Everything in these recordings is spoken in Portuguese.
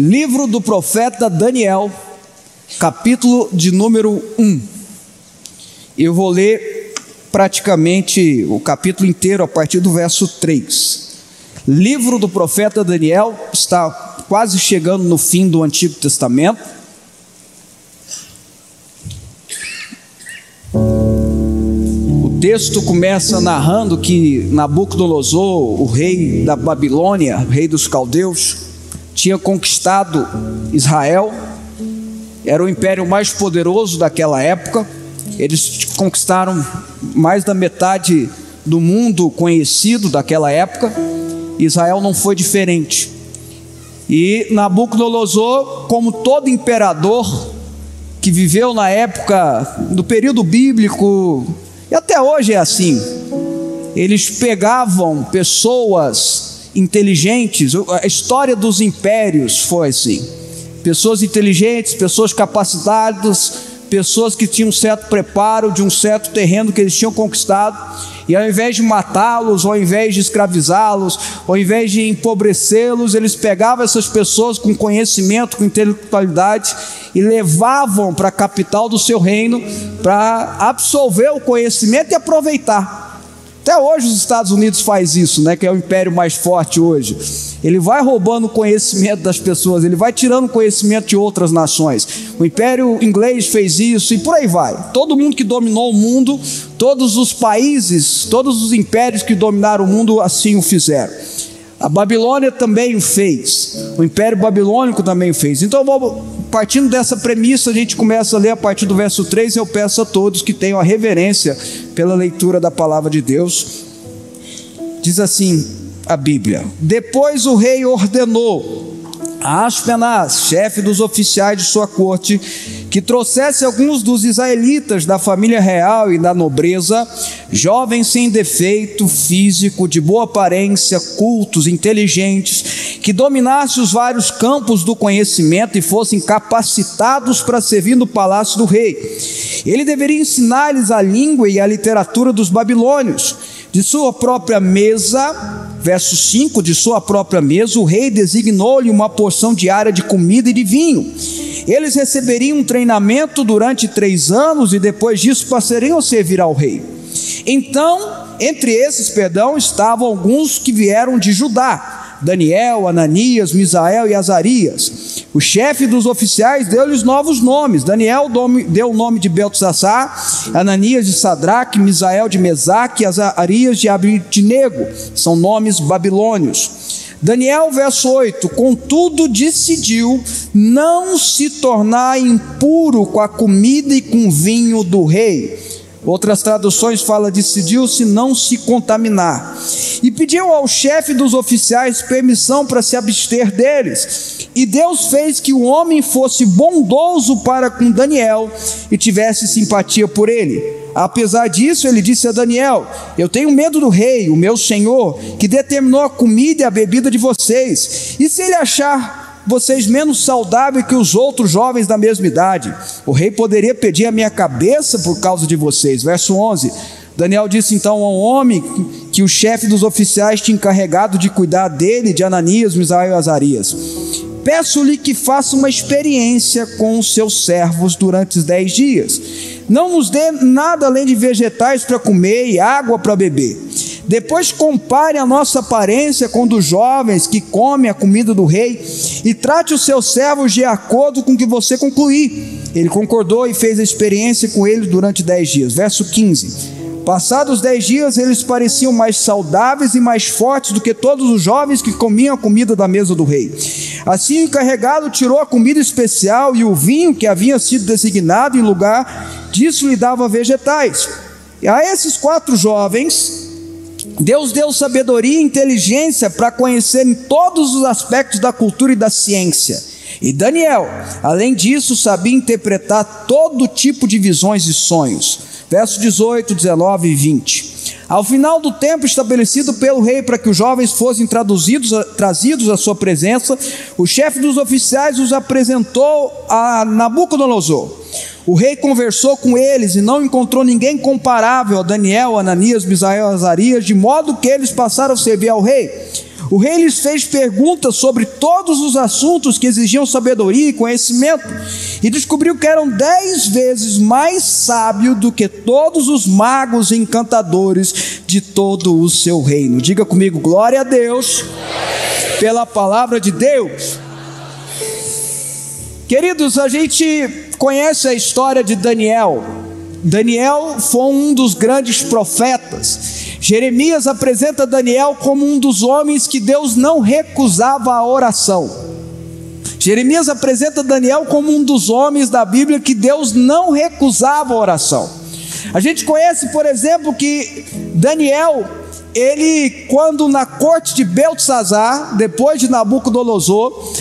Livro do profeta Daniel, capítulo de número 1. Eu vou ler praticamente o capítulo inteiro a partir do verso 3. Livro do profeta Daniel está quase chegando no fim do Antigo Testamento. O texto começa narrando que Nabucodonosor, o rei da Babilônia, o rei dos caldeus, tinha conquistado Israel. Era o império mais poderoso daquela época. Eles conquistaram mais da metade do mundo conhecido daquela época. Israel não foi diferente. E Nabucodonosor, como todo imperador que viveu na época do período bíblico, e até hoje é assim, eles pegavam pessoas inteligentes. A história dos impérios foi assim: pessoas inteligentes, pessoas capacitadas, pessoas que tinham um certo preparo de um certo terreno que eles tinham conquistado, e ao invés de matá-los, ao invés de escravizá-los, ao invés de empobrecê-los, eles pegavam essas pessoas com conhecimento, com intelectualidade, e levavam para a capital do seu reino para absorver o conhecimento e aproveitar. Até hoje os Estados Unidos faz isso, né, que é o império mais forte hoje. Ele vai roubando o conhecimento das pessoas, ele vai tirando o conhecimento de outras nações. O império inglês fez isso e por aí vai. Todo mundo que dominou o mundo, todos os países, todos os impérios que dominaram o mundo assim o fizeram. A Babilônia também o fez, o Império Babilônico também o fez. Então, partindo dessa premissa, a gente começa a ler a partir do verso 3. Eu peço a todos que tenham a reverência pela leitura da palavra de Deus. Diz assim a Bíblia: Depois o rei ordenou a Aspenaz, chefe dos oficiais de sua corte, que trouxesse alguns dos israelitas da família real e da nobreza, jovens sem defeito físico, de boa aparência, cultos, inteligentes, que dominassem os vários campos do conhecimento e fossem capacitados para servir no palácio do rei. Ele deveria ensinar-lhes a língua e a literatura dos babilônios. De sua própria mesa, verso 5, de sua própria mesa, o rei designou-lhe uma porção diária de comida e de vinho. Eles receberiam um treinamento durante 3 anos e depois disso passariam a servir ao rei. Então, entre esses, estavam alguns que vieram de Judá: Daniel, Ananias, Misael e Azarias. O chefe dos oficiais deu-lhes novos nomes. Daniel deu o nome de Beltesazar, Ananias de Sadraque, Misael de Mesaque e Azarias de Abednego. São nomes babilônios. Daniel, verso 8: Contudo decidiu não se tornar impuro com a comida e com o vinho do rei. Outras traduções falam: decidiu-se não se contaminar. E pediu ao chefe dos oficiais permissão para se abster deles. E Deus fez que o homem fosse bondoso para com Daniel e tivesse simpatia por ele. Apesar disso, ele disse a Daniel: Eu tenho medo do rei, o meu senhor, que determinou a comida e a bebida de vocês. E se ele achar vocês menos saudáveis que os outros jovens da mesma idade, o rei poderia pedir a minha cabeça por causa de vocês. Verso 11: Daniel disse então ao homem que o chefe dos oficiais tinha encarregado de cuidar dele, de Ananias, Misael e Azarias: Peço-lhe que faça uma experiência com os seus servos durante os 10 dias. Não nos dê nada além de vegetais para comer e água para beber. Depois compare a nossa aparência com dos jovens que comem a comida do rei e trate os seus servos de acordo com o que você concluir. Ele concordou e fez a experiência com eles durante 10 dias. Verso 15: Passados 10 dias, eles pareciam mais saudáveis e mais fortes do que todos os jovens que comiam a comida da mesa do rei. Assim o encarregado tirou a comida especial e o vinho que havia sido designado, em lugar disso lhe dava vegetais. E a esses 4 jovens Deus deu sabedoria e inteligência para conhecerem todos os aspectos da cultura e da ciência. E Daniel, além disso, sabia interpretar todo tipo de visões e sonhos. Versos 18, 19 e 20. Ao final do tempo estabelecido pelo rei para que os jovens fossem trazidos à sua presença, o chefe dos oficiais os apresentou a Nabucodonosor. O rei conversou com eles e não encontrou ninguém comparável a Daniel, Ananias, Misael e Azarias, de modo que eles passaram a servir ao rei. O rei lhes fez perguntas sobre todos os assuntos que exigiam sabedoria e conhecimento, e descobriu que eram 10 vezes mais sábio do que todos os magos e encantadores de todo o seu reino. Diga comigo, glória a Deus, pela palavra de Deus. Queridos, a gente conhece a história de Daniel. Daniel foi um dos grandes profetas. Jeremias apresenta Daniel como um dos homens que Deus não recusava a oração. Jeremias apresenta Daniel como um dos homens da Bíblia que Deus não recusava a oração. A gente conhece, por exemplo, que Daniel, ele, quando na corte de Beltesazar, depois de Nabucodonosor,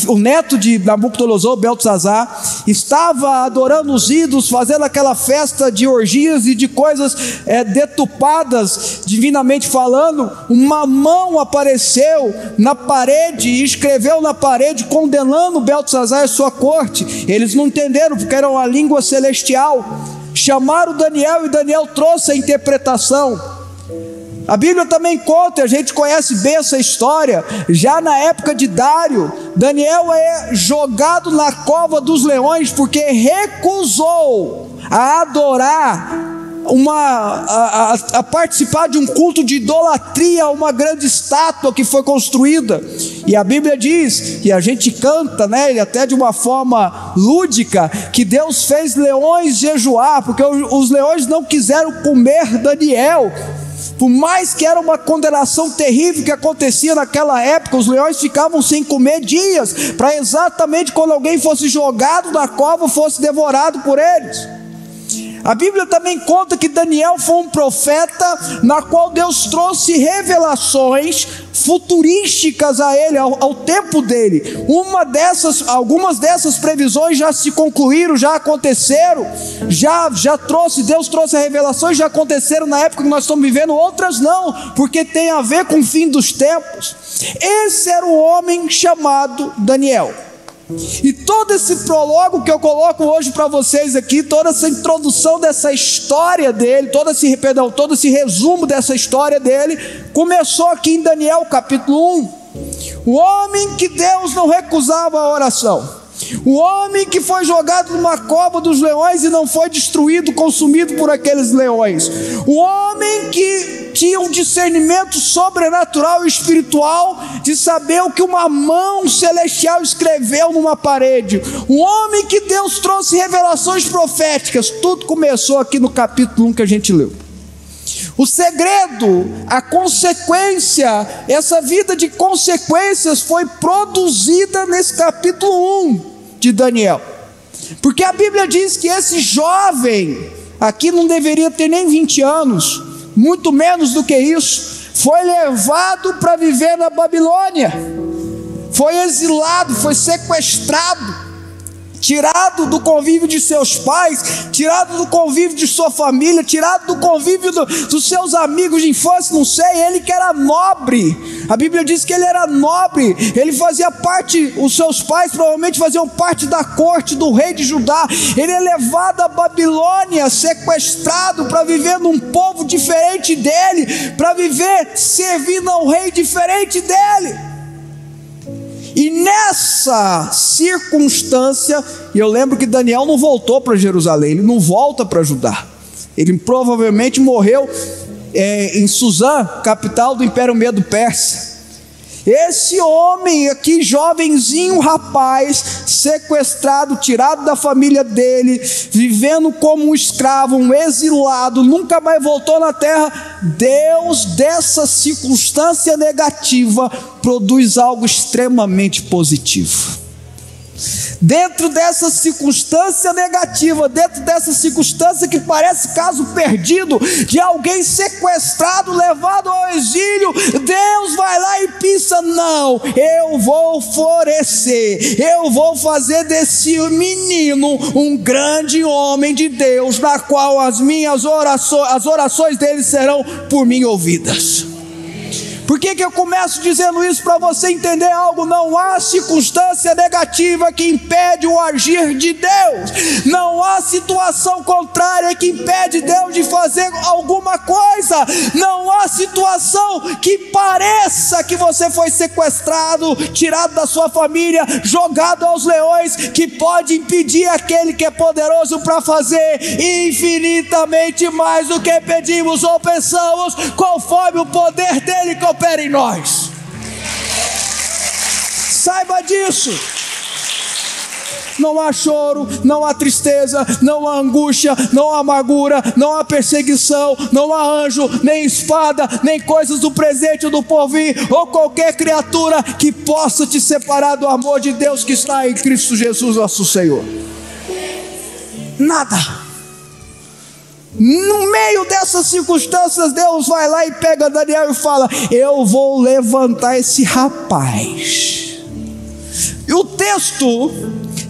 o neto de Nabucodonosor, Beltesazar, estava adorando os ídolos, fazendo aquela festa de orgias e de coisas deturpadas, divinamente falando, uma mão apareceu na parede e escreveu na parede, condenando Beltesazar e sua corte. Eles não entenderam, porque era uma língua celestial. Chamaram Daniel e Daniel trouxe a interpretação. A Bíblia também conta, a gente conhece bem essa história, já na época de Dário, Daniel é jogado na cova dos leões porque recusou a adorar, a participar de um culto de idolatria a uma grande estátua que foi construída. E a Bíblia diz, e a gente canta, né, até de uma forma lúdica, que Deus fez leões jejuar, porque os leões não quiseram comer Daniel. Por mais que era uma condenação terrível que acontecia naquela época, os leões ficavam sem comer dias, para exatamente quando alguém fosse jogado na cova, fosse devorado por eles. A Bíblia também conta que Daniel foi um profeta na qual Deus trouxe revelações futurísticas a ele, ao tempo dele. Algumas dessas previsões já se concluíram, já aconteceram, Deus trouxe a revelação e já aconteceram na época que nós estamos vivendo, outras não, porque tem a ver com o fim dos tempos. Esse era o homem chamado Daniel. E todo esse prólogo que eu coloco hoje para vocês aqui, toda essa introdução dessa história dele, todo esse resumo dessa história dele, começou aqui em Daniel capítulo 1. O homem que Deus não recusava a oração, o homem que foi jogado numa cova dos leões e não foi destruído, consumido por aqueles leões, o homem que tinha um discernimento sobrenatural e espiritual de saber o que uma mão celestial escreveu numa parede, um homem que Deus trouxe revelações proféticas. Tudo começou aqui no capítulo 1 que a gente leu. O segredo, a consequência, essa vida de consequências foi produzida nesse capítulo 1 de Daniel. Porque a Bíblia diz que esse jovem, aqui não deveria ter nem 20 anos, muito menos do que isso, foi levado para viver na Babilônia, foi exilado, foi sequestrado, tirado do convívio de seus pais, tirado do convívio de sua família, tirado do convívio dos seus amigos de infância, não sei. Ele que era nobre, a Bíblia diz que ele era nobre, ele fazia parte, os seus pais provavelmente faziam parte da corte do rei de Judá. Ele é levado à Babilônia, sequestrado para viver num povo diferente dele, para viver servindo ao rei diferente dele. E nessa circunstância, e eu lembro que Daniel não voltou para Jerusalém, ele não volta para Judá, ele provavelmente morreu em Suzã, capital do Império Medo-Persa. Esse homem aqui, jovenzinho rapaz, sequestrado, tirado da família dele, vivendo como um escravo, um exilado, nunca mais voltou na terra. Deus, dessa circunstância negativa, produz algo extremamente positivo. Dentro dessa circunstância negativa, dentro dessa circunstância que parece caso perdido, de alguém sequestrado, levado ao exílio, Deus vai lá e pensa: não, eu vou florescer, eu vou fazer desse menino um grande homem de Deus, na qual as orações dele serão por mim ouvidas. Por que eu começo dizendo isso? Para você entender algo. Não há circunstância negativa que impede o agir de Deus. Não há situação contrária que impede Deus de fazer alguma coisa. Não há situação que pareça que você foi sequestrado, tirado da sua família, jogado aos leões, que pode impedir aquele que é poderoso para fazer infinitamente mais do que pedimos ou pensamos, conforme o poder dele que opera em nós. Saiba disso. Não há choro, não há tristeza, não há angústia, não há amargura, não há perseguição, não há anjo, nem espada, nem coisas do presente ou do porvir, ou qualquer criatura que possa te separar do amor de Deus que está em Cristo Jesus nosso Senhor. Nada. No meio dessas circunstâncias, Deus vai lá e pega Daniel e fala: eu vou levantar esse rapaz. E o texto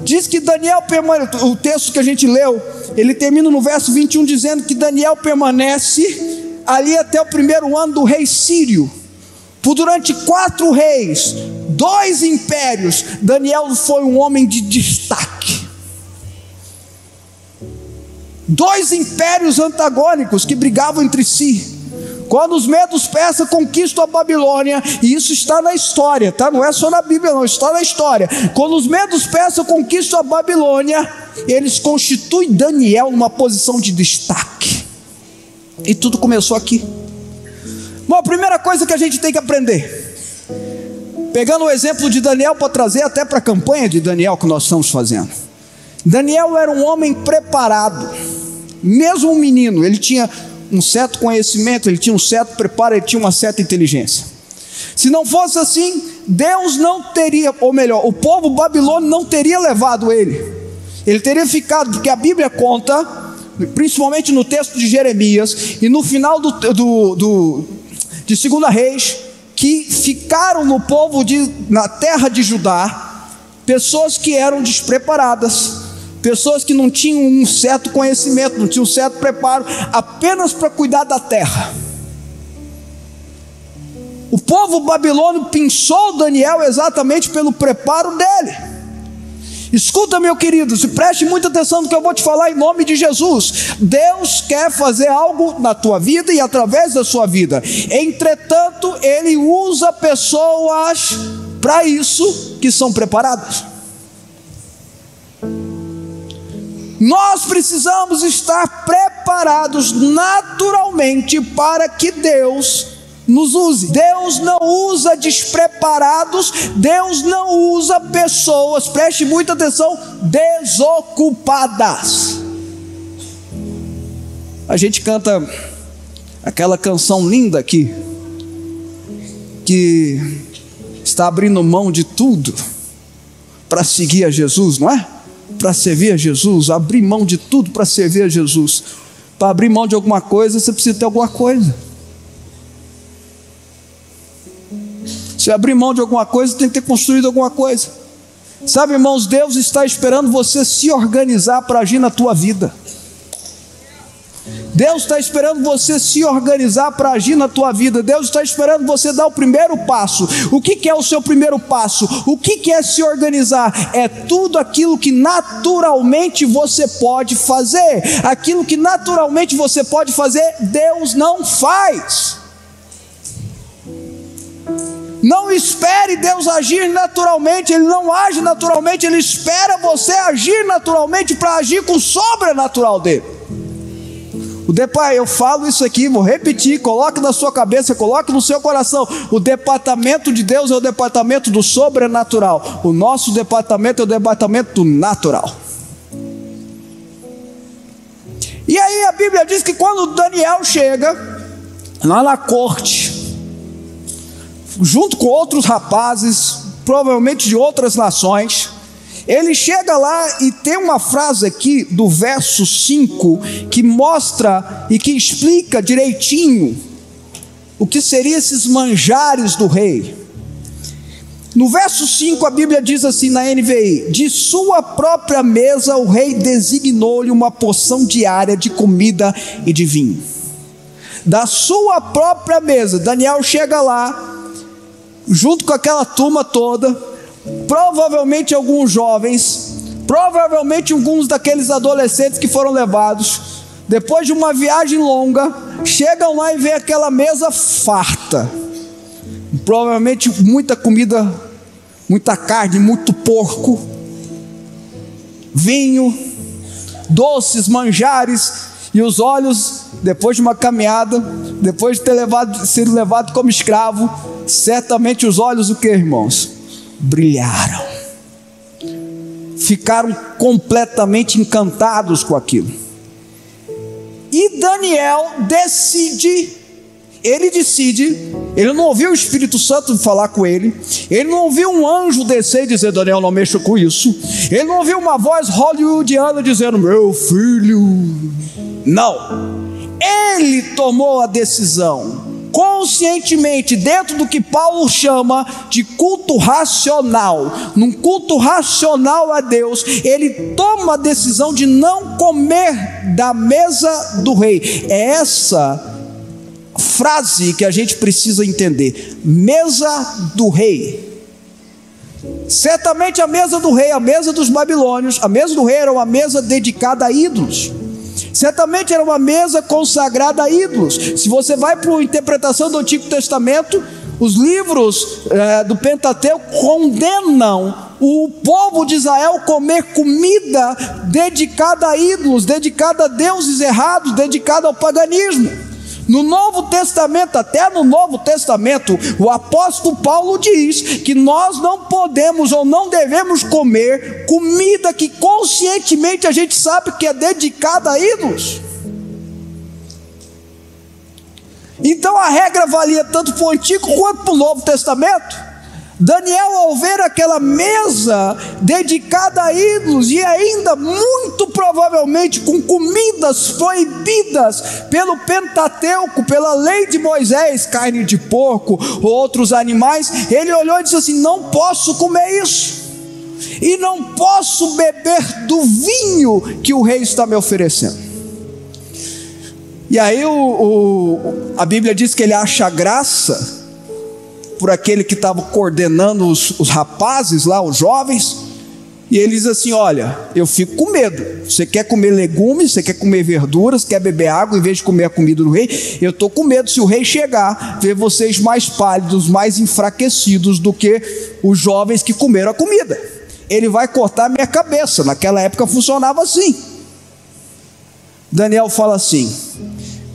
diz que Daniel permanece. O texto que a gente leu, ele termina no verso 21 dizendo que Daniel permanece ali até o primeiro ano do rei Sírio. Por durante 4 reis, 2 impérios, Daniel foi um homem de destaque. 2 impérios antagônicos que brigavam entre si. Quando os medos persas conquistam a Babilônia, e isso está na história, tá? Não é só na Bíblia não, está na história. Quando os medos persas conquistam a Babilônia, eles constituem Daniel numa posição de destaque. E tudo começou aqui. Bom, a primeira coisa que a gente tem que aprender, pegando o exemplo de Daniel para trazer até para a campanha de Daniel que nós estamos fazendo. Daniel era um homem preparado, mesmo um menino. Ele tinha um certo conhecimento, ele tinha um certo preparo, ele tinha uma certa inteligência. Se não fosse assim, Deus não teria, ou melhor, o povo babilônio não teria levado ele. Ele teria ficado, porque a Bíblia conta, principalmente no texto de Jeremias e no final de 2 Reis, que ficaram no povo na terra de Judá pessoas que eram despreparadas, pessoas que não tinham um certo conhecimento, não tinham um certo preparo, apenas para cuidar da terra. O povo babilônio pinçou Daniel exatamente pelo preparo dele. Escuta, meu querido, se preste muita atenção no que eu vou te falar em nome de Jesus. Deus quer fazer algo na tua vida e através da sua vida. Entretanto, Ele usa pessoas para isso que são preparadas. Nós precisamos estar preparados naturalmente para que Deus nos use. Deus não usa despreparados, Deus não usa pessoas, preste muita atenção, desocupadas. A gente canta aquela canção linda aqui, que está abrindo mão de tudo para seguir a Jesus, não é? Para servir a Jesus, abrir mão de tudo para servir a Jesus. Para abrir mão de alguma coisa, você precisa ter alguma coisa. Se abrir mão de alguma coisa, tem que ter construído alguma coisa. Sabe, irmãos, Deus está esperando você se organizar para agir na tua vida. Deus está esperando você se organizar para agir na tua vida. Deus está esperando você dar o primeiro passo. O que é o seu primeiro passo? O que é se organizar? É tudo aquilo que naturalmente você pode fazer. Aquilo que naturalmente você pode fazer, Deus não faz. Não espere Deus agir naturalmente. Ele não age naturalmente. Ele espera você agir naturalmente para agir com o sobrenatural dele. Eu falo isso aqui, vou repetir, coloque na sua cabeça, coloque no seu coração. O departamento de Deus é o departamento do sobrenatural. O nosso departamento é o departamento do natural. E aí a Bíblia diz que quando Daniel chega lá na corte, junto com outros rapazes, provavelmente de outras nações, ele chega lá e tem uma frase aqui do verso 5 que mostra e que explica direitinho o que seriam esses manjares do rei. No verso 5 a Bíblia diz assim na NVI: de sua própria mesa o rei designou-lhe uma porção diária de comida e de vinho. da sua própria mesa. Daniel chega lá, junto com aquela turma toda, provavelmente alguns jovens, provavelmente alguns daqueles adolescentes que foram levados, depois de uma viagem longa, chegam lá e vê aquela mesa farta, provavelmente muita comida, muita carne, muito porco, vinho, doces, manjares, e os olhos, depois de uma caminhada, depois de ter sido levado como escravo, certamente os olhos, o que, irmãos? Brilharam, ficaram completamente encantados com aquilo. E Daniel decide, ele não ouviu o Espírito Santo falar com ele, ele não ouviu um anjo descer e dizer: Daniel, não mexa com isso. Ele não ouviu uma voz hollywoodiana dizendo: meu filho. Não, ele tomou a decisão, conscientemente, dentro do que Paulo chama de culto racional. Num culto racional a Deus, ele toma a decisão de não comer da mesa do rei. É essa frase que a gente precisa entender: mesa do rei. Certamente a mesa do rei, a mesa dos babilônios, a mesa do rei era uma mesa dedicada a ídolos. Certamente era uma mesa consagrada a ídolos. Se você vai para a interpretação do Antigo Testamento, os livros do Pentateuco condenam o povo de Israel comer comida dedicada a ídolos, dedicada a deuses errados, dedicada ao paganismo. No Novo Testamento, até no Novo Testamento, o apóstolo Paulo diz que nós não podemos ou não devemos comer comida que conscientemente a gente sabe que é dedicada a ídolos. Então a regra valia tanto para o Antigo quanto para o Novo Testamento. Daniel, ao ver aquela mesa dedicada a ídolos, e ainda muito provavelmente com comidas proibidas pelo Pentateuco, pela lei de Moisés, carne de porco ou outros animais, ele olhou e disse assim: não posso comer isso, e não posso beber do vinho que o rei está me oferecendo. E aí a Bíblia diz que ele acha graça por aquele que estava coordenando os rapazes lá, os jovens, e ele diz assim: olha, eu fico com medo, você quer comer legumes, você quer comer verduras, quer beber água em vez de comer a comida do rei, eu estou com medo, se o rei chegar, ver vocês mais pálidos, mais enfraquecidos do que os jovens que comeram a comida, ele vai cortar minha cabeça. Naquela época funcionava assim. Daniel fala assim: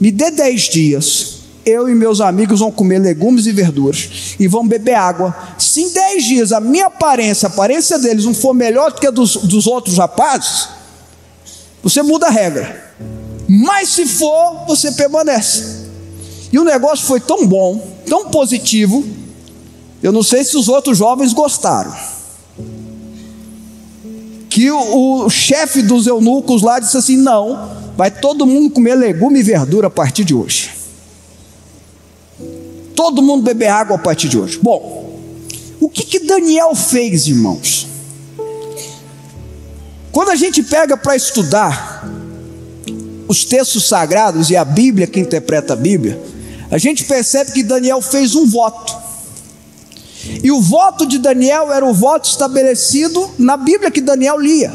me dê 10 dias, eu e meus amigos vão comer legumes e verduras e vão beber água. Se em 10 dias a minha aparência, a aparência deles não for melhor do que a dos outros rapazes, você muda a regra, mas se for, você permanece. E o negócio foi tão bom, tão positivo, eu não sei se os outros jovens gostaram, que o chefe dos eunucos lá disse assim: não, vai todo mundo comer legume e verdura a partir de hoje, todo mundo beber água a partir de hoje. Bom, o que Daniel fez, irmãos? Quando a gente pega para estudar os textos sagrados e a Bíblia, que interpreta a Bíblia, a gente percebe que Daniel fez um voto. E o voto de Daniel era o voto estabelecido na Bíblia que Daniel lia,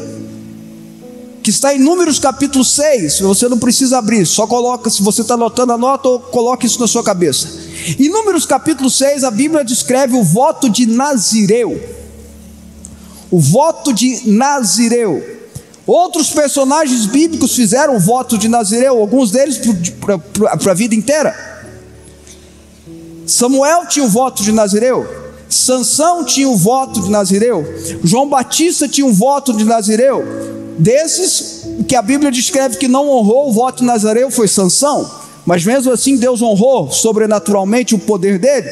que está em Números capítulo 6, você não precisa abrir, só coloca, se você está anotando, anota ou coloque isso na sua cabeça. Em Números capítulo 6, a Bíblia descreve o voto de Nazireu. O voto de Nazireu. Outros personagens bíblicos fizeram o voto de Nazireu, alguns deles para a vida inteira. Samuel tinha o voto de Nazireu, Sansão tinha o voto de Nazireu, João Batista tinha um voto de Nazireu. Desses, o que a Bíblia descreve que não honrou o voto de Nazireu foi Sansão, mas mesmo assim Deus honrou sobrenaturalmente o poder dele.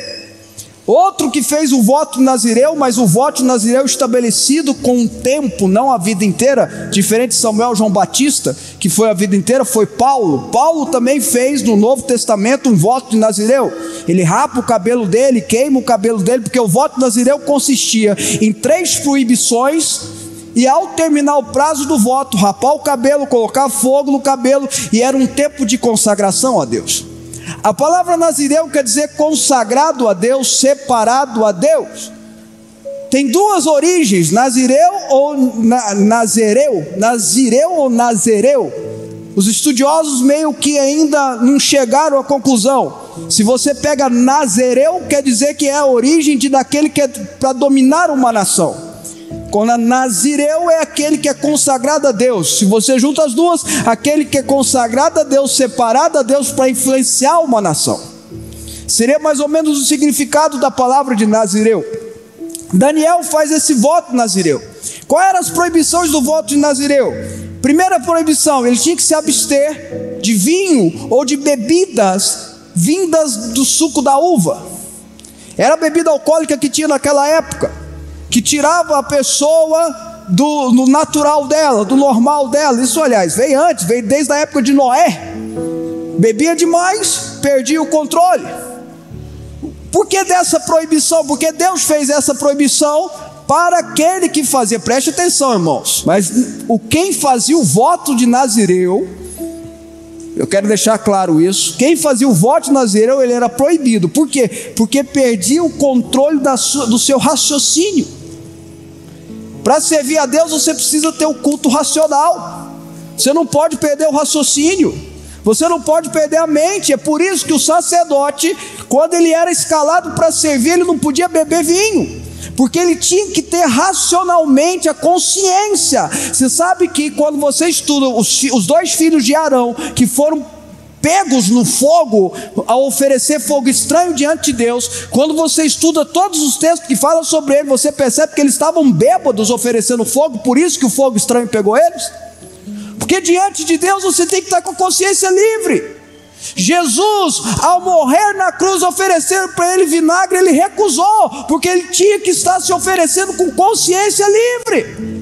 Outro que fez o voto de Nazireu, mas o voto de Nazireu estabelecido com um tempo, não a vida inteira, diferente de Samuel e João Batista, que foi a vida inteira, foi Paulo. Paulo também fez no Novo Testamento um voto de Nazireu. Ele rapa o cabelo dele, queima o cabelo dele, porque o voto de Nazireu consistia em 3 proibições, e ao terminar o prazo do voto, rapar o cabelo, colocar fogo no cabelo, e era um tempo de consagração a Deus. A palavra nazireu quer dizer consagrado a Deus, separado a Deus. Tem duas origens, nazireu ou nazireu. Os estudiosos meio que ainda não chegaram à conclusão. Se você pega nazireu, quer dizer que é a origem daquele que é para dominar uma nação. Quando a nazireu é aquele que é consagrado a Deus. Se você junta as duas, aquele que é consagrado a Deus, separado a Deus para influenciar uma nação. Seria mais ou menos o significado da palavra de nazireu. Daniel faz esse voto nazireu. Quais eram as proibições do voto de nazireu? Primeira proibição, ele tinha que se abster de vinho ou de bebidas vindas do suco da uva. Era a bebida alcoólica que tinha naquela época, que tirava a pessoa do natural dela, do normal dela. Isso, aliás, veio antes, veio desde a época de Noé. Bebia demais, perdia o controle. Por que dessa proibição? Porque Deus fez essa proibição para aquele que fazia, preste atenção, irmãos, mas quem fazia o voto de nazireu, eu quero deixar claro isso, quem fazia o voto de nazireu, ele era proibido. Por quê? Porque perdia o controle do seu raciocínio. Para servir a Deus, você precisa ter o culto racional. Você não pode perder o raciocínio, você não pode perder a mente. É por isso que o sacerdote, quando ele era escalado para servir, ele não podia beber vinho, porque ele tinha que ter racionalmente a consciência. Você sabe que quando você estuda os dois filhos de Arão, que foram pegos no fogo, a oferecer fogo estranho diante de Deus, quando você estuda todos os textos que falam sobre ele, você percebe que eles estavam bêbados oferecendo fogo, por isso que o fogo estranho pegou eles. Porque diante de Deus você tem que estar com a consciência livre. Jesus, ao morrer na cruz, ofereceram para ele vinagre, ele recusou, porque ele tinha que estar se oferecendo com consciência livre.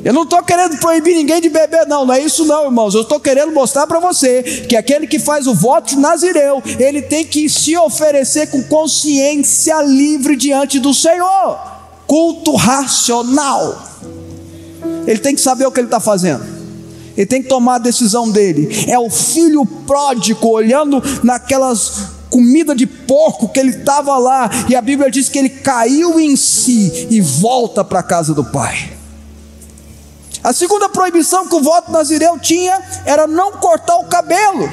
Eu não estou querendo proibir ninguém de beber, não é isso não, irmãos. Eu estou querendo mostrar para você que aquele que faz o voto de nazireu, ele tem que se oferecer com consciência livre diante do Senhor. Culto racional. Ele tem que saber o que ele está fazendo, ele tem que tomar a decisão dele. É o filho pródigo olhando naquelas comida de porco que ele estava lá, e a Bíblia diz que ele caiu em si e volta para a casa do pai. A segunda proibição que o voto nazireu tinha era não cortar o cabelo.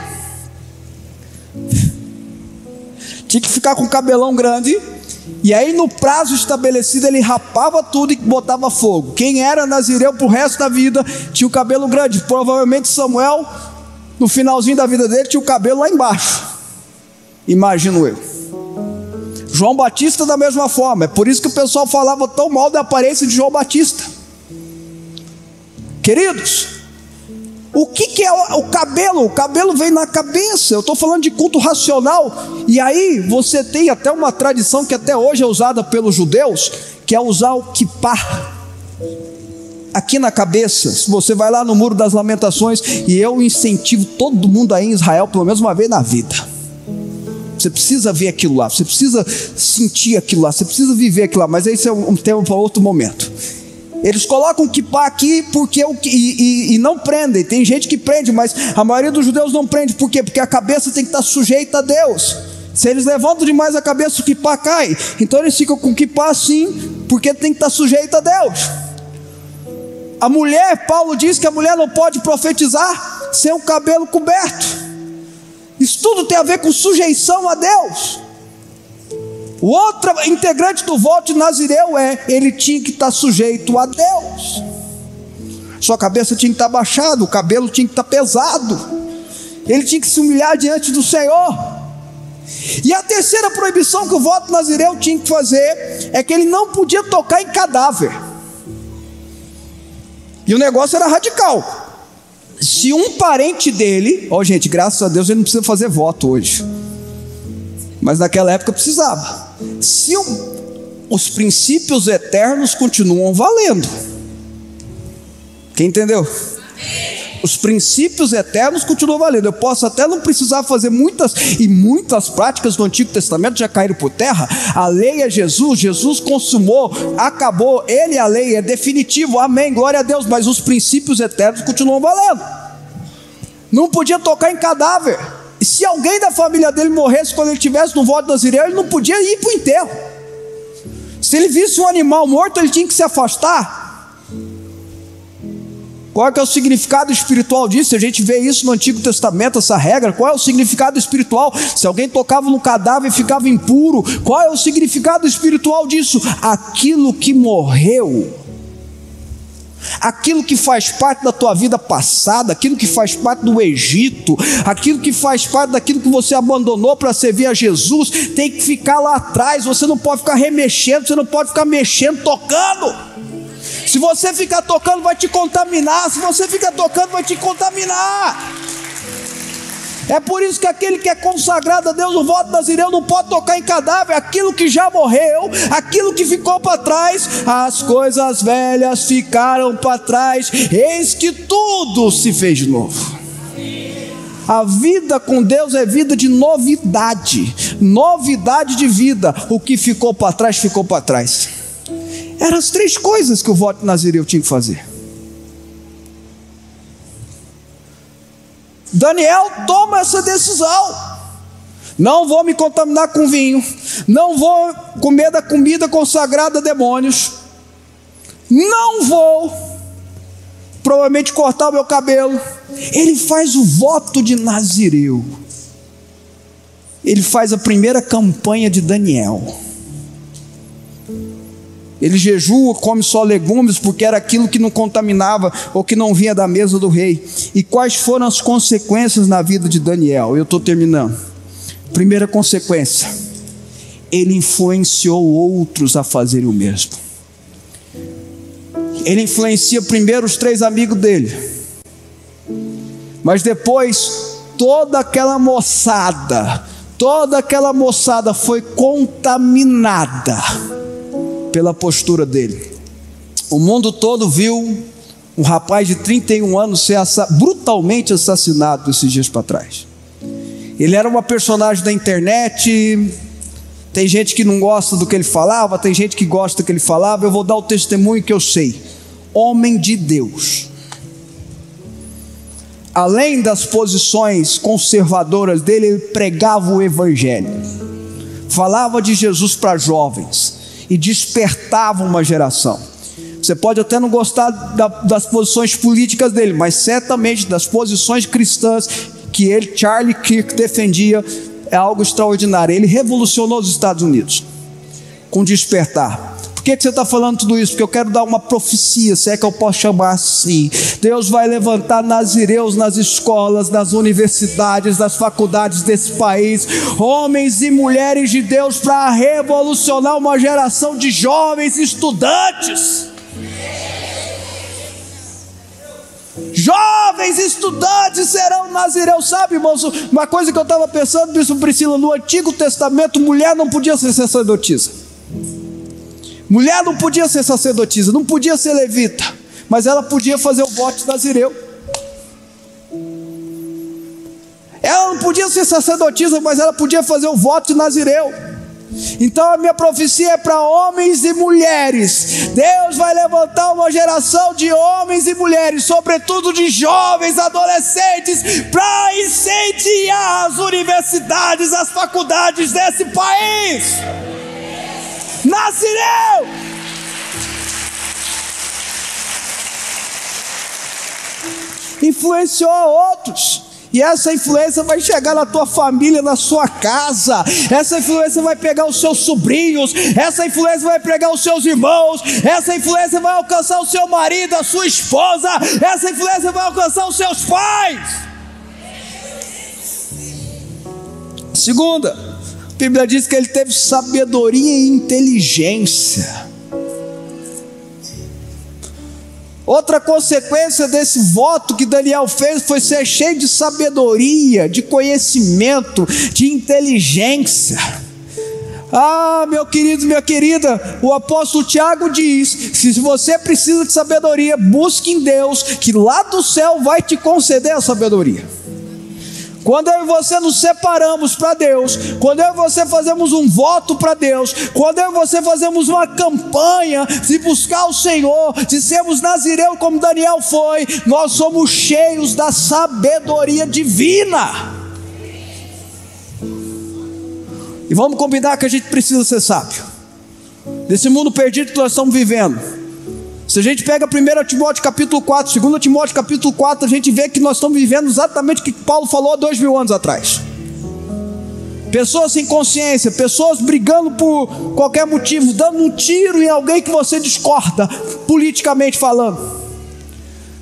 Tinha que ficar com o cabelão grande, e aí no prazo estabelecido ele rapava tudo e botava fogo. Quem era nazireu pro resto da vida tinha o cabelo grande. Provavelmente Samuel, no finalzinho da vida dele, tinha o cabelo lá embaixo, imagino eu. João Batista da mesma forma. É por isso que o pessoal falava tão mal da aparência de João Batista. Queridos, o que é o cabelo? O cabelo vem na cabeça. Eu estou falando de culto racional. E aí você tem até uma tradição que até hoje é usada pelos judeus, que é usar o kippá aqui na cabeça. Se você vai lá no Muro das Lamentações, e eu incentivo todo mundo aí em Israel pelo menos uma vez na vida. Você precisa ver aquilo lá, você precisa sentir aquilo lá, você precisa viver aquilo lá. Mas esse é um tema para outro momento. Eles colocam kippá aqui porque e não prendem. Tem gente que prende, mas a maioria dos judeus não prende. Por quê? Porque a cabeça tem que estar sujeita a Deus. Se eles levantam demais a cabeça, o kippá cai. Então eles ficam com o kippá assim, porque tem que estar sujeita a Deus. A mulher, Paulo diz que a mulher não pode profetizar sem o cabelo coberto. Isso tudo tem a ver com sujeição a Deus. O outro integrante do voto de nazireu ele tinha que estar sujeito a Deus. Sua cabeça tinha que estar baixada, o cabelo tinha que estar pesado, ele tinha que se humilhar diante do Senhor. E a terceira proibição que o voto de nazireu tinha que fazer é que ele não podia tocar em cadáver. E o negócio era radical. Se um parente dele, gente, graças a Deus ele não precisa fazer voto hoje, mas naquela época precisava. Se os princípios eternos continuam valendo. Quem entendeu? Os princípios eternos continuam valendo. Eu posso até não precisar fazer muitas práticas do Antigo Testamento já caíram por terra. A lei é Jesus, Jesus consumou, acabou, ele é a lei, é definitivo, amém, glória a Deus. Mas os princípios eternos continuam valendo. não podia tocar em cadáver. E se alguém da família dele morresse quando ele estivesse no voto nazireu, ele não podia ir para o enterro. Se ele visse um animal morto, ele tinha que se afastar. Qual é que é o significado espiritual disso? A gente vê isso no Antigo Testamento, essa regra. Qual é o significado espiritual? Se alguém tocava no cadáver e ficava impuro, qual é o significado espiritual disso? Aquilo que morreu, aquilo que faz parte da tua vida passada, aquilo que faz parte do Egito, aquilo que faz parte daquilo que você abandonou para servir a Jesus, tem que ficar lá atrás. Você não pode ficar remexendo, você não pode ficar mexendo, tocando. Se você ficar tocando, vai te contaminar. Se você ficar tocando, vai te contaminar. É por isso que aquele que é consagrado a Deus no voto nazireu não pode tocar em cadáver. Aquilo que já morreu, aquilo que ficou para trás, as coisas velhas ficaram para trás, eis que tudo se fez de novo. A vida com Deus é vida de novidade, novidade de vida. O que ficou para trás, ficou para trás. Eram as 3 coisas que o voto nazireu tinha que fazer. Daniel toma essa decisão: não vou me contaminar com vinho, não vou comer da comida consagrada a demônios, não vou provavelmente cortar o meu cabelo. Ele faz o voto de nazireu. Ele faz a primeira campanha de Daniel. Ele jejua, come só legumes, porque era aquilo que não contaminava ou que não vinha da mesa do rei. E quais foram as consequências na vida de Daniel? Eu estou terminando. Primeira consequência: ele influenciou outros a fazerem o mesmo. Ele influencia primeiro os 3 amigos dele, mas depois toda aquela moçada foi contaminada pela postura dele. O mundo todo viu um rapaz de 31 anos ser brutalmente assassinado esses dias para trás. Ele era uma personagem da internet. Tem gente que não gosta do que ele falava, tem gente que gosta do que ele falava. Eu vou dar o testemunho que eu sei. Homem de Deus. Além das posições conservadoras dele, ele pregava o evangelho, falava de Jesus para jovens e despertava uma geração. Você pode até não gostar das posições políticas dele, mas certamente das posições cristãs que ele, Charlie Kirk, defendia, é algo extraordinário. Ele revolucionou os Estados Unidos com despertar. Por que você está falando tudo isso? Porque eu quero dar uma profecia, se é que eu posso chamar assim. Deus vai levantar nazireus nas escolas, nas universidades, nas faculdades desse país, homens e mulheres de Deus, para revolucionar uma geração de jovens estudantes. Jovens estudantes serão nazireus. Sabe, irmãos, uma coisa que eu estava pensando, Bispo Priscila, no Antigo Testamento, mulher não podia ser sacerdotisa. Mulher não podia ser sacerdotisa, não podia ser levita, mas ela podia fazer o voto de nazireu. Ela não podia ser sacerdotisa, mas ela podia fazer o voto de nazireu. Então a minha profecia é para homens e mulheres. Deus vai levantar uma geração de homens e mulheres, sobretudo de jovens, adolescentes, para incendiar as universidades, as faculdades desse país. Nazireu! Influenciou outros. E essa influência vai chegar na tua família, na sua casa. Essa influência vai pegar os seus sobrinhos. Essa influência vai pegar os seus irmãos. Essa influência vai alcançar o seu marido, a sua esposa. Essa influência vai alcançar os seus pais. Segunda, a Bíblia diz que ele teve sabedoria e inteligência. Outra consequência desse voto que Daniel fez foi ser cheio de sabedoria, de conhecimento, de inteligência. Ah, meu querido, minha querida, o apóstolo Tiago diz: se você precisa de sabedoria, busque em Deus, que lá do céu vai te conceder a sabedoria. Quando eu e você nos separamos para Deus, quando eu e você fazemos um voto para Deus, quando eu e você fazemos uma campanha de buscar o Senhor, de sermos nazireus como Daniel foi, nós somos cheios da sabedoria divina. E vamos combinar que a gente precisa ser sábio. Nesse mundo perdido que nós estamos vivendo, se a gente pega 1 Timóteo capítulo 4, 2 Timóteo capítulo 4, a gente vê que nós estamos vivendo exatamente o que Paulo falou há 2000 anos atrás. Pessoas sem consciência, pessoas brigando por qualquer motivo, dando um tiro em alguém que você discorda, politicamente falando.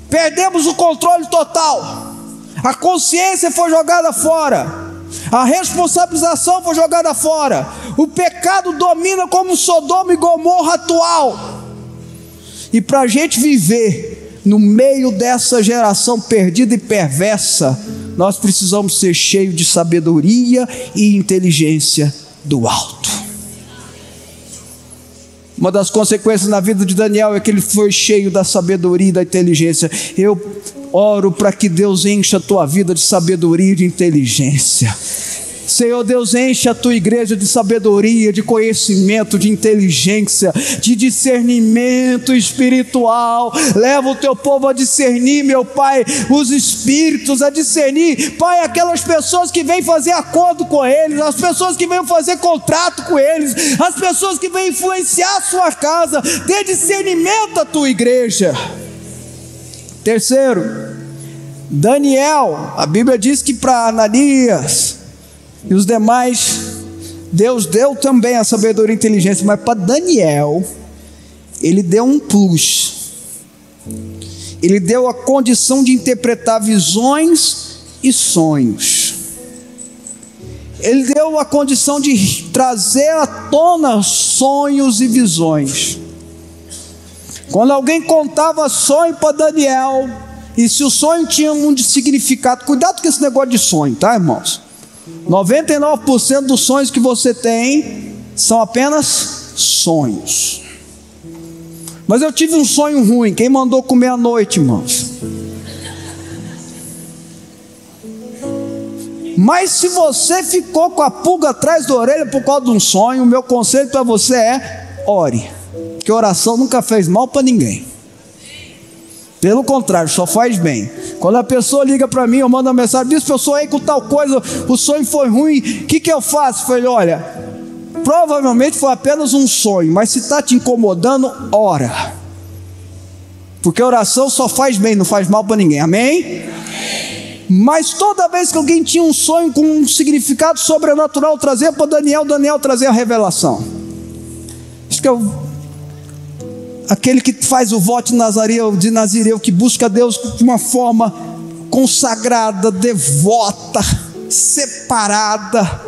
Perdemos o controle total. A consciência foi jogada fora. A responsabilização foi jogada fora. O pecado domina como Sodoma e Gomorra atual. E para a gente viver no meio dessa geração perdida e perversa, nós precisamos ser cheios de sabedoria e inteligência do alto. Uma das consequências na vida de Daniel é que ele foi cheio da sabedoria e da inteligência. Eu oro para que Deus encha a tua vida de sabedoria e de inteligência. Senhor Deus, enche a tua igreja de sabedoria, de conhecimento, de inteligência, de discernimento espiritual. Leva o teu povo a discernir, meu Pai, os espíritos, a discernir, Pai, aquelas pessoas que vêm fazer acordo com eles, as pessoas que vêm fazer contrato com eles, as pessoas que vêm influenciar a sua casa. Dê discernimento à tua igreja. Terceiro, Daniel, a Bíblia diz que para Ananias e os demais, Deus deu também a sabedoria e inteligência, mas para Daniel, Ele deu um plus. Ele deu a condição de interpretar visões e sonhos. Ele deu a condição de trazer à tona sonhos e visões. Quando alguém contava sonho para Daniel, e se o sonho tinha um significado, cuidado com esse negócio de sonho, tá, irmãos? 99% dos sonhos que você tem são apenas sonhos. Mas eu tive um sonho ruim. Quem mandou comer à noite, irmãos? Mas se você ficou com a pulga atrás da orelha por causa de um sonho, o meu conselho para você é: ore, porque oração nunca fez mal para ninguém. Pelo contrário, só faz bem. Quando a pessoa liga para mim, eu mando uma mensagem: bispo, eu sonhei com tal coisa, o sonho foi ruim, o que eu faço? Eu falei: olha, provavelmente foi apenas um sonho, mas se está te incomodando, ora, porque oração só faz bem, não faz mal para ninguém, amém? Mas toda vez que alguém tinha um sonho com um significado sobrenatural, trazia para Daniel trazia a revelação. Isso que aquele que faz o voto de nazireu, que busca Deus de uma forma consagrada, devota, separada,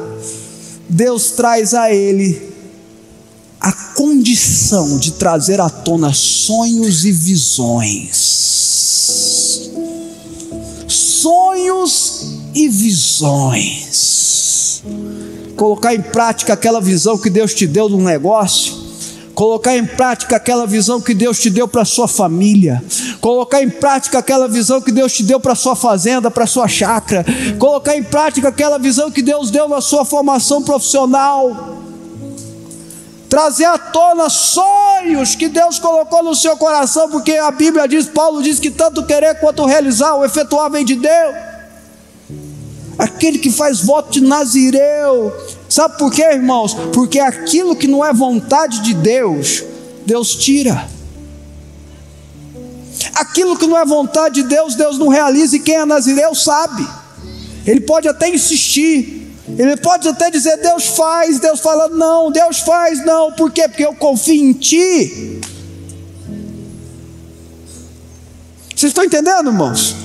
Deus traz a ele a condição de trazer à tona sonhos e visões. Sonhos e visões. Colocar em prática aquela visão que Deus te deu de um negócio. Colocar em prática aquela visão que Deus te deu para a sua família. Colocar em prática aquela visão que Deus te deu para a sua fazenda, para a sua chácara. Colocar em prática aquela visão que Deus deu na sua formação profissional. Trazer à tona sonhos que Deus colocou no seu coração, porque a Bíblia diz, Paulo diz que tanto querer quanto realizar, o efetuar vem de Deus. Aquele que faz voto de nazireu, sabe por quê, irmãos? Porque aquilo que não é vontade de Deus, Deus tira. Aquilo que não é vontade de Deus, Deus não realiza, e quem é nazireu sabe. Ele pode até insistir, ele pode até dizer: Deus faz, Deus fala não, Deus faz não. Por quê? Porque eu confio em ti. Vocês estão entendendo, irmãos?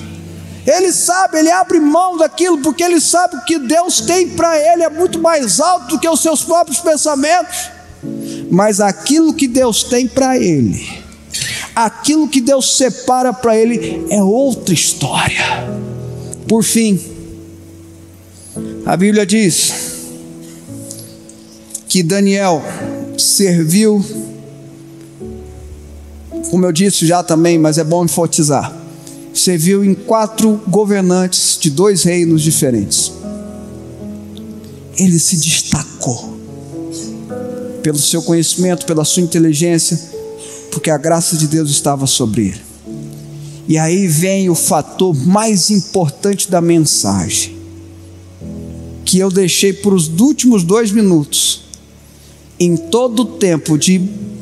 Ele sabe, ele abre mão daquilo, porque ele sabe que Deus tem para ele é muito mais alto do que os seus próprios pensamentos. Mas aquilo que Deus tem para ele, aquilo que Deus separa para ele, é outra história. Por fim, a Bíblia diz que Daniel serviu, como eu disse já também, mas é bom enfatizar, serviu em 4 governantes de 2 reinos diferentes. Ele se destacou pelo seu conhecimento, pela sua inteligência, porque a graça de Deus estava sobre ele. E aí vem o fator mais importante da mensagem, que eu deixei para os últimos 2 minutos. Em todo o tempo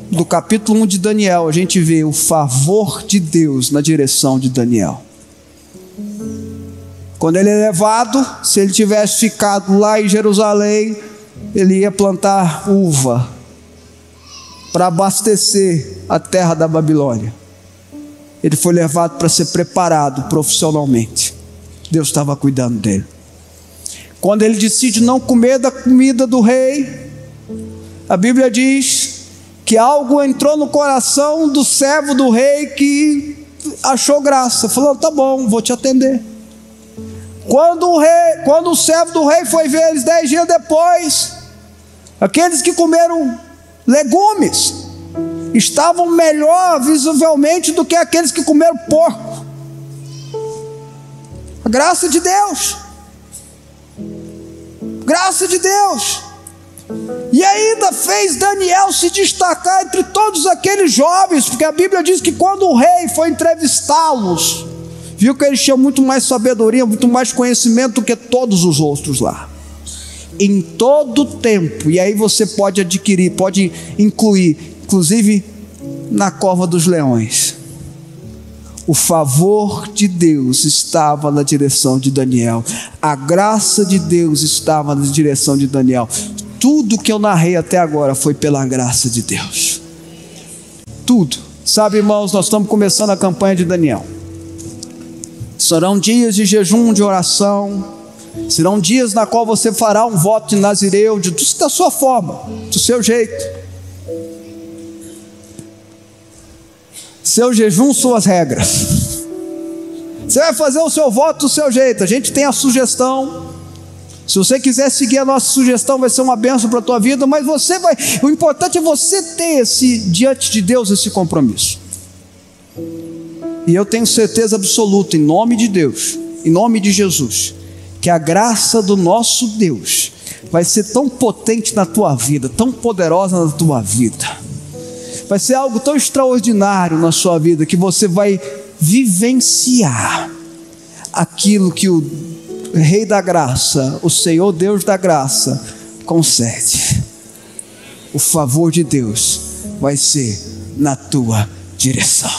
do capítulo 1 de Daniel, a gente vê o favor de Deus na direção de Daniel. Quando ele é levado, se ele tivesse ficado lá em Jerusalém, ele ia plantar uva para abastecer a terra da Babilônia. Ele foi levado para ser preparado profissionalmente. Deus estava cuidando dele. Quando ele decide não comer da comida do rei, a Bíblia diz que algo entrou no coração do servo do rei que achou graça. Falou: tá bom, vou te atender. Quando o servo do rei foi ver eles 10 dias depois, aqueles que comeram legumes estavam melhor visivelmente do que aqueles que comeram porco. A graça de Deus. Graça de Deus. E ainda fez Daniel se destacar entre todos aqueles jovens, porque a Bíblia diz que quando o rei foi entrevistá-los, viu que eles tinham muito mais sabedoria, muito mais conhecimento do que todos os outros lá. Em todo tempo, e aí você pode adquirir, pode incluir, inclusive na cova dos leões, o favor de Deus estava na direção de Daniel, a graça de Deus estava na direção de Daniel. Tudo que eu narrei até agora foi pela graça de Deus. Tudo. Sabe, irmãos, nós estamos começando a campanha de Daniel. Serão dias de jejum, de oração. Serão dias na qual você fará um voto de Nazireu, da sua forma, do seu jeito. Seu jejum, suas regras. Você vai fazer o seu voto do seu jeito. A gente tem a sugestão. Se você quiser seguir a nossa sugestão, vai ser uma bênção para a tua vida, mas o importante é você ter diante de Deus esse compromisso. E eu tenho certeza absoluta, em nome de Deus, em nome de Jesus, que a graça do nosso Deus vai ser tão potente na tua vida, tão poderosa na tua vida, vai ser algo tão extraordinário na sua vida, que você vai vivenciar aquilo que o Rei da graça, o Senhor Deus da graça, concede. O favor de Deus vai ser na tua direção.